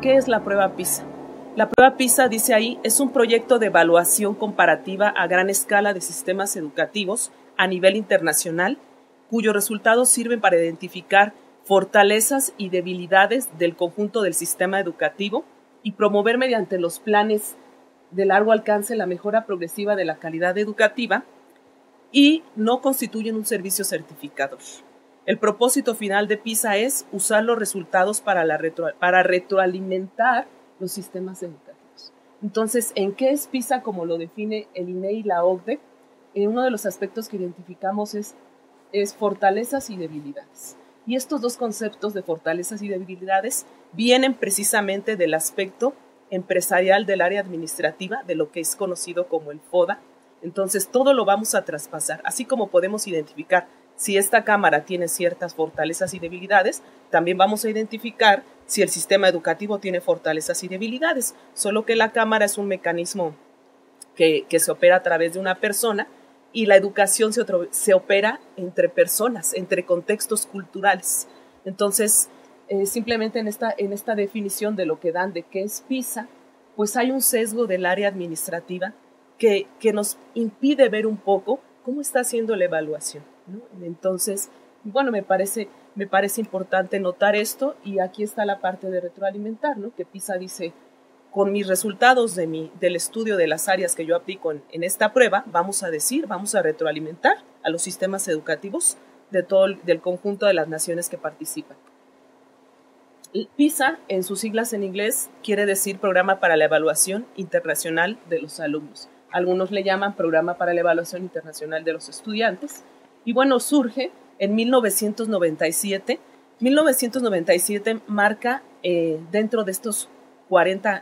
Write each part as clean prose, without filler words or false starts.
¿Qué es la prueba PISA? La prueba PISA, dice ahí, es un proyecto de evaluación comparativa a gran escala de sistemas educativos a nivel internacional, cuyos resultados sirven para identificar fortalezas y debilidades del conjunto del sistema educativo y promover mediante los planes de largo alcance la mejora progresiva de la calidad educativa, y no constituyen un servicio certificador. El propósito final de PISA es usar los resultados para retroalimentar los sistemas educativos. Entonces, ¿en qué es PISA como lo define el INEE y la OCDE? Uno de los aspectos que identificamos es fortalezas y debilidades. Y estos dos conceptos de fortalezas y debilidades vienen precisamente del aspecto empresarial del área administrativa, de lo que es conocido como el FODA. Entonces, todo lo vamos a traspasar, así como podemos identificar si esta cámara tiene ciertas fortalezas y debilidades, también vamos a identificar si el sistema educativo tiene fortalezas y debilidades, solo que la cámara es un mecanismo que se opera a través de una persona y la educación se opera entre personas, entre contextos culturales. Entonces, simplemente en esta definición de lo que dan de qué es PISA, pues hay un sesgo del área administrativa que nos impide ver un poco cómo está haciendo la evaluación, ¿no? Entonces, bueno, me parece importante notar esto, y aquí está la parte de retroalimentar, ¿no? Que PISA dice, con mis resultados del estudio de las áreas que yo aplico en esta prueba, vamos a retroalimentar a los sistemas educativos del conjunto de las naciones que participan. PISA, en sus siglas en inglés, quiere decir Programa para la Evaluación Internacional de los Alumnos. Algunos le llaman Programa para la Evaluación Internacional de los Estudiantes. Y bueno, surge en 1997. 1997 marca, dentro de estos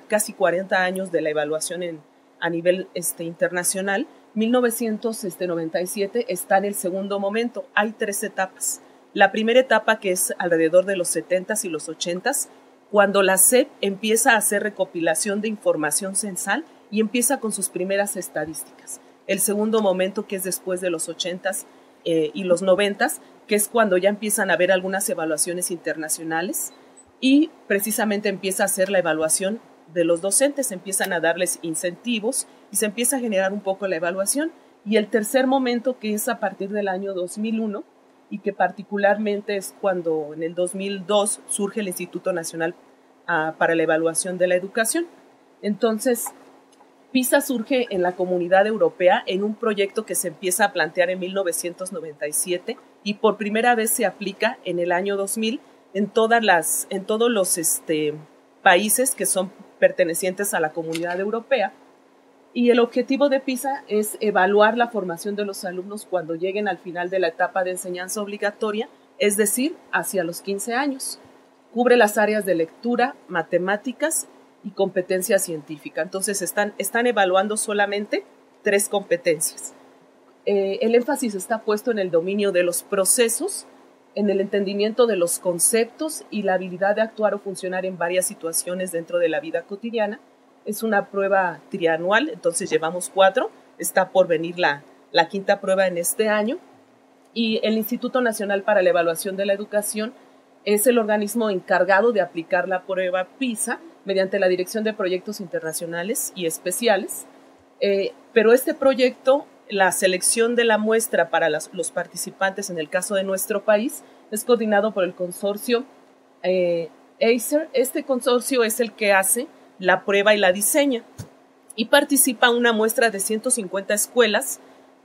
casi 40 años de la evaluación a nivel internacional, 1997 está en el segundo momento. Hay 3 etapas. La primera etapa, que es alrededor de los 70s y los 80s, cuando la SEP empieza a hacer recopilación de información censal y empieza con sus primeras estadísticas. El segundo momento, que es después de los 80s y los 90s, que es cuando ya empiezan a haber algunas evaluaciones internacionales y precisamente empieza a hacer la evaluación de los docentes, empiezan a darles incentivos y se empieza a generar un poco la evaluación. Y el tercer momento, que es a partir del año 2001, y que particularmente es cuando en el 2002 surge el Instituto Nacional para la Evaluación de la Educación. Entonces, PISA surge en la Comunidad Europea en un proyecto que se empieza a plantear en 1997 y por primera vez se aplica en el año 2000 en todos los países que son pertenecientes a la Comunidad Europea. Y el objetivo de PISA es evaluar la formación de los alumnos cuando lleguen al final de la etapa de enseñanza obligatoria, es decir, hacia los 15 años. Cubre las áreas de lectura, matemáticas y competencia científica. Entonces están evaluando solamente 3 competencias. El énfasis está puesto en el dominio de los procesos, en el entendimiento de los conceptos y la habilidad de actuar o funcionar en varias situaciones dentro de la vida cotidiana. Es una prueba trianual, entonces llevamos 4, está por venir la 5ª prueba en este año, y el Instituto Nacional para la Evaluación de la Educación es el organismo encargado de aplicar la prueba PISA mediante la Dirección de Proyectos Internacionales y Especiales, pero este proyecto, la selección de la muestra para los participantes en el caso de nuestro país, es coordinado por el consorcio ACER. Este consorcio es el que hace la prueba y la diseña, y participa una muestra de 150 escuelas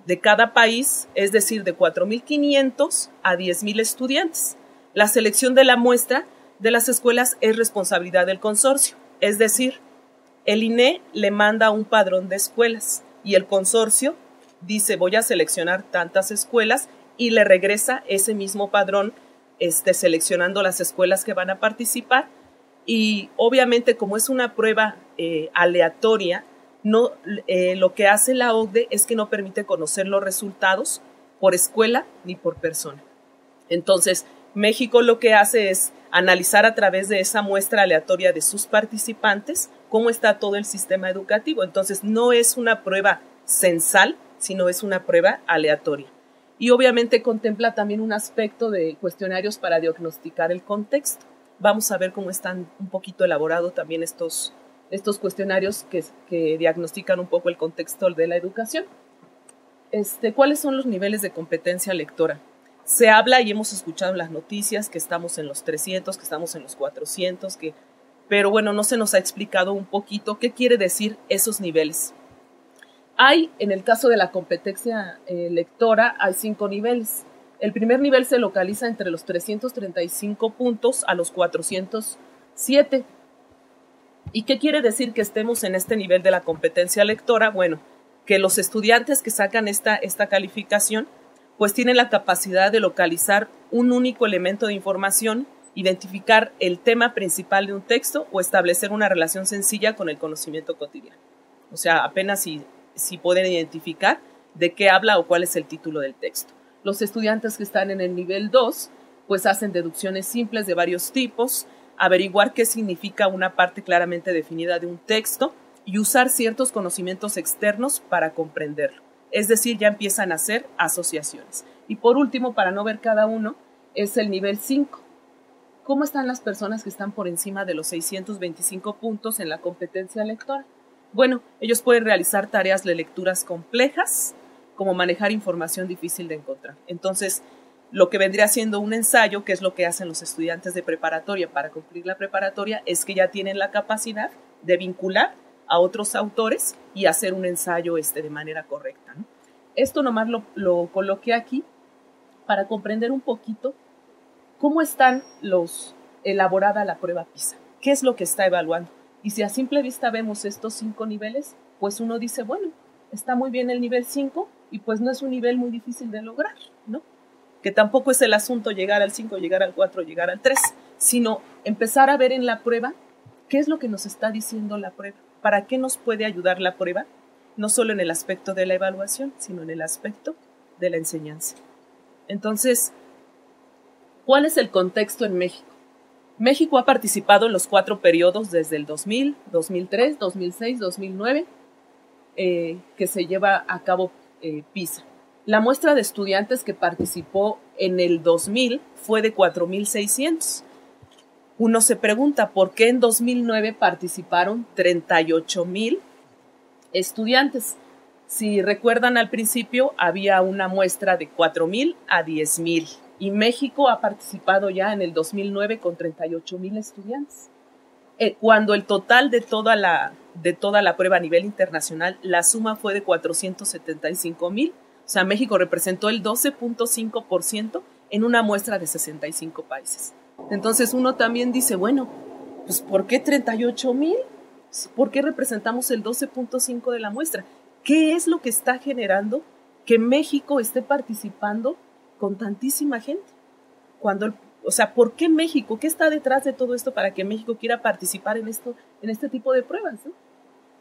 de cada país, es decir, de 4.500 a 10.000 estudiantes. La selección de la muestra de las escuelas es responsabilidad del consorcio, es decir, el INEE le manda un padrón de escuelas y el consorcio dice voy a seleccionar tantas escuelas y le regresa ese mismo padrón seleccionando las escuelas que van a participar. Y obviamente, como es una prueba aleatoria, lo que hace la OCDE es que no permite conocer los resultados por escuela ni por persona. Entonces, México lo que hace es analizar a través de esa muestra aleatoria de sus participantes cómo está todo el sistema educativo. Entonces, no es una prueba censal, sino es una prueba aleatoria. Y obviamente contempla también un aspecto de cuestionarios para diagnosticar el contexto. vamos a ver cómo están un poquito elaborados también estos cuestionarios que diagnostican un poco el contexto de la educación. ¿Cuáles son los niveles de competencia lectora? Se habla y hemos escuchado en las noticias que estamos en los 300, que estamos en los 400, pero bueno, no se nos ha explicado un poquito qué quiere decir esos niveles. En el caso de la competencia lectora, hay 5 niveles. El primer nivel se localiza entre los 335 puntos a los 407. ¿Y qué quiere decir que estemos en este nivel de la competencia lectora? Bueno, que los estudiantes que sacan esta calificación pues tienen la capacidad de localizar un único elemento de información, identificar el tema principal de un texto o establecer una relación sencilla con el conocimiento cotidiano. O sea, apenas si pueden identificar de qué habla o cuál es el título del texto. Los estudiantes que están en el nivel 2 pues hacen deducciones simples de varios tipos, averiguar qué significa una parte claramente definida de un texto y usar ciertos conocimientos externos para comprenderlo. Es decir, ya empiezan a hacer asociaciones. Y por último, para no ver cada uno, es el nivel 5. ¿Cómo están las personas que están por encima de los 625 puntos en la competencia lectora? Bueno, ellos pueden realizar tareas de lecturas complejas, como manejar información difícil de encontrar. Entonces, lo que vendría siendo un ensayo, que es lo que hacen los estudiantes de preparatoria para cumplir la preparatoria, es que ya tienen la capacidad de vincular a otros autores y hacer un ensayo de manera correcta, ¿no? Esto nomás lo coloqué aquí para comprender un poquito cómo están elaborada la prueba PISA, qué es lo que está evaluando. Y si a simple vista vemos estos 5 niveles, pues uno dice, bueno, está muy bien el nivel 5 y pues no es un nivel muy difícil de lograr, ¿no? Que tampoco es el asunto llegar al 5, llegar al 4, llegar al 3, sino empezar a ver en la prueba qué es lo que nos está diciendo la prueba. ¿Para qué nos puede ayudar la prueba? No solo en el aspecto de la evaluación, sino en el aspecto de la enseñanza. Entonces, ¿cuál es el contexto en México? México ha participado en los 4 periodos desde el 2000, 2003, 2006, 2009, que se lleva a cabo PISA. La muestra de estudiantes que participó en el 2000 fue de 4,600. Uno se pregunta, ¿por qué en 2009 participaron 38,000 estudiantes? Si recuerdan, al principio había una muestra de 4,000 a 10,000 y México ha participado ya en el 2009 con 38,000 estudiantes. Cuando el total de toda la prueba a nivel internacional, la suma fue de 475,000, o sea, México representó el 12.5% en una muestra de 65 países. Entonces uno también dice, bueno, pues ¿por qué 38,000? ¿Por qué representamos el 12.5% de la muestra? ¿Qué es lo que está generando que México esté participando con tantísima gente? ¿Por qué México? ¿Qué está detrás de todo esto para que México quiera participar en este tipo de pruebas, ¿no?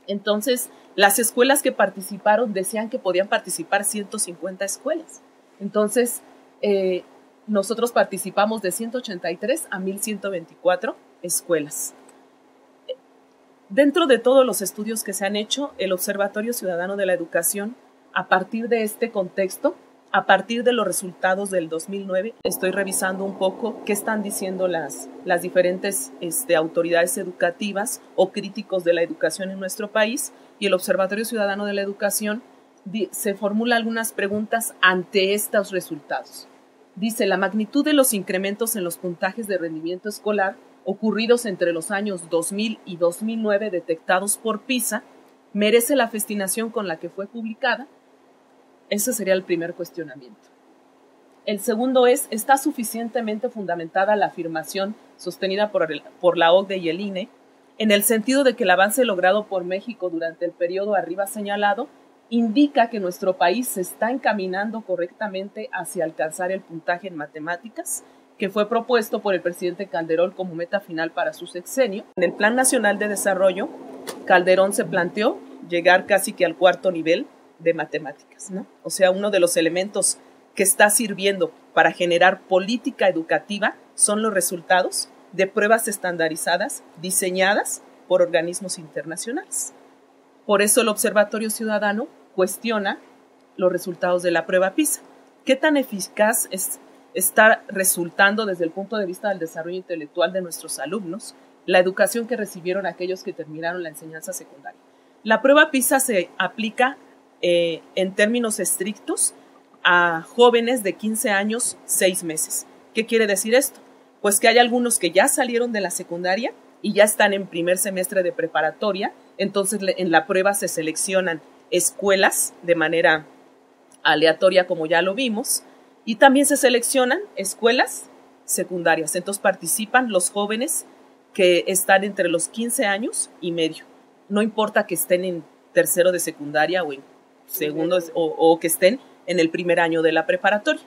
Entonces, las escuelas que participaron decían que podían participar 150 escuelas. Entonces, nosotros participamos de 183 a 1,124 escuelas. Dentro de todos los estudios que se han hecho, el Observatorio Ciudadano de la Educación, a partir de este contexto, a partir de los resultados del 2009, estoy revisando un poco qué están diciendo las diferentes autoridades educativas o críticos de la educación en nuestro país, y el Observatorio Ciudadano de la Educación se formula algunas preguntas ante estos resultados. Dice, la magnitud de los incrementos en los puntajes de rendimiento escolar ocurridos entre los años 2000 y 2009 detectados por PISA merece la fascinación con la que fue publicada. Ese sería el primer cuestionamiento. El segundo es, ¿está suficientemente fundamentada la afirmación sostenida por la OCDE y el INE en el sentido de que el avance logrado por México durante el periodo arriba señalado indica que nuestro país se está encaminando correctamente hacia alcanzar el puntaje en matemáticas que fue propuesto por el presidente Calderón como meta final para su sexenio? En el Plan Nacional de Desarrollo, Calderón se planteó llegar casi que al 4º nivel de matemáticas, ¿no? O sea, uno de los elementos que está sirviendo para generar política educativa son los resultados de pruebas estandarizadas diseñadas por organismos internacionales. Por eso el Observatorio Ciudadano cuestiona los resultados de la prueba PISA. ¿Qué tan eficaz es está resultando desde el punto de vista del desarrollo intelectual de nuestros alumnos, la educación que recibieron aquellos que terminaron la enseñanza secundaria. La prueba PISA se aplica en términos estrictos a jóvenes de 15 años, 6 meses. ¿Qué quiere decir esto? Pues que hay algunos que ya salieron de la secundaria y ya están en primer semestre de preparatoria, entonces en la prueba se seleccionan escuelas de manera aleatoria, como ya lo vimos, y también se seleccionan escuelas secundarias. Entonces participan los jóvenes que están entre los 15 años y medio. No importa que estén en tercero de secundaria o en segundo o que estén en el primer año de la preparatoria.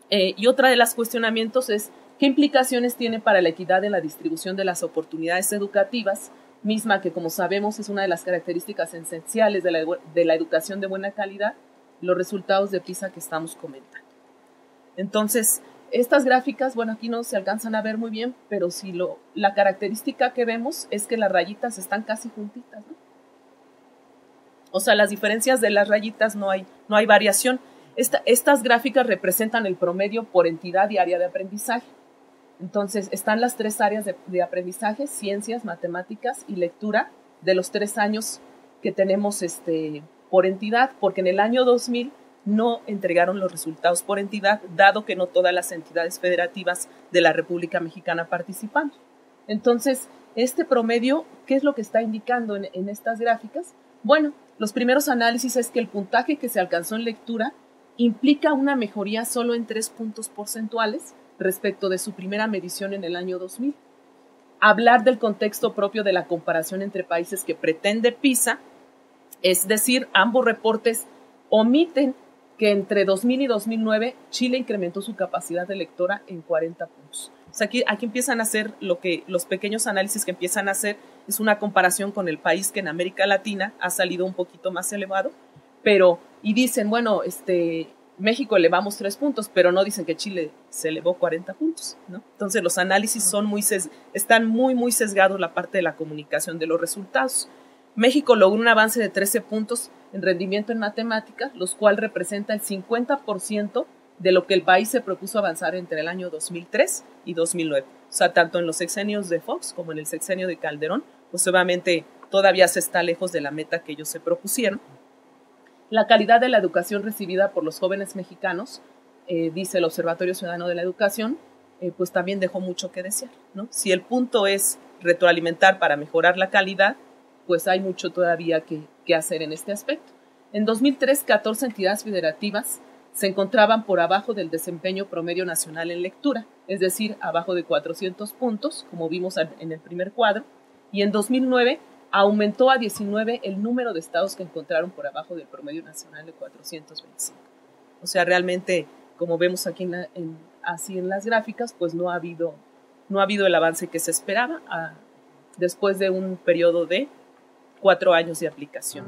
Y otra de los cuestionamientos es qué implicaciones tiene para la equidad en la distribución de las oportunidades educativas, misma que, como sabemos, es una de las características esenciales de la educación de buena calidad, los resultados de PISA que estamos comentando. Entonces, estas gráficas, bueno, aquí no se alcanzan a ver muy bien, pero sí la característica que vemos es que las rayitas están casi juntitas, ¿no? O sea, las diferencias de las rayitas no hay variación. Estas gráficas representan el promedio por entidad y área de aprendizaje. Entonces, están las 3 áreas de aprendizaje, ciencias, matemáticas y lectura, de los 3 años que tenemos por entidad, porque en el año 2000 no entregaron los resultados por entidad, dado que no todas las entidades federativas de la República Mexicana participan. Entonces, este promedio, ¿qué es lo que está indicando en estas gráficas? Bueno, los primeros análisis es que el puntaje que se alcanzó en lectura implica una mejoría solo en 3 puntos porcentuales respecto de su primera medición en el año 2000. Hablar del contexto propio de la comparación entre países que pretende PISA, es decir, ambos reportes omiten que entre 2000 y 2009 Chile incrementó su capacidad de lectora en 40 puntos. O sea, aquí empiezan a hacer los pequeños análisis que empiezan a hacer es una comparación con el país que en América Latina ha salido un poquito más elevado, y dicen, bueno, México elevamos 3 puntos, pero no dicen que Chile se elevó 40 puntos, ¿no? Entonces los análisis están muy sesgados la parte de la comunicación de los resultados. México logró un avance de 13 puntos en rendimiento en matemáticas, los cuales representa el 50% de lo que el país se propuso avanzar entre el año 2003 y 2009. O sea, tanto en los sexenios de Fox como en el sexenio de Calderón, pues obviamente todavía se está lejos de la meta que ellos se propusieron. La calidad de la educación recibida por los jóvenes mexicanos, dice el Observatorio Ciudadano de la Educación, pues también dejó mucho que desear, ¿no? Si el punto es retroalimentar para mejorar la calidad, pues hay mucho todavía que hacer en este aspecto. En 2003, 14 entidades federativas se encontraban por abajo del desempeño promedio nacional en lectura, es decir, abajo de 400 puntos, como vimos en el primer cuadro, y en 2009 aumentó a 19 el número de estados que encontraron por abajo del promedio nacional de 425. O sea, realmente, como vemos aquí así en las gráficas, pues no ha habido el avance que se esperaba después de un periodo de 4 años de aplicación.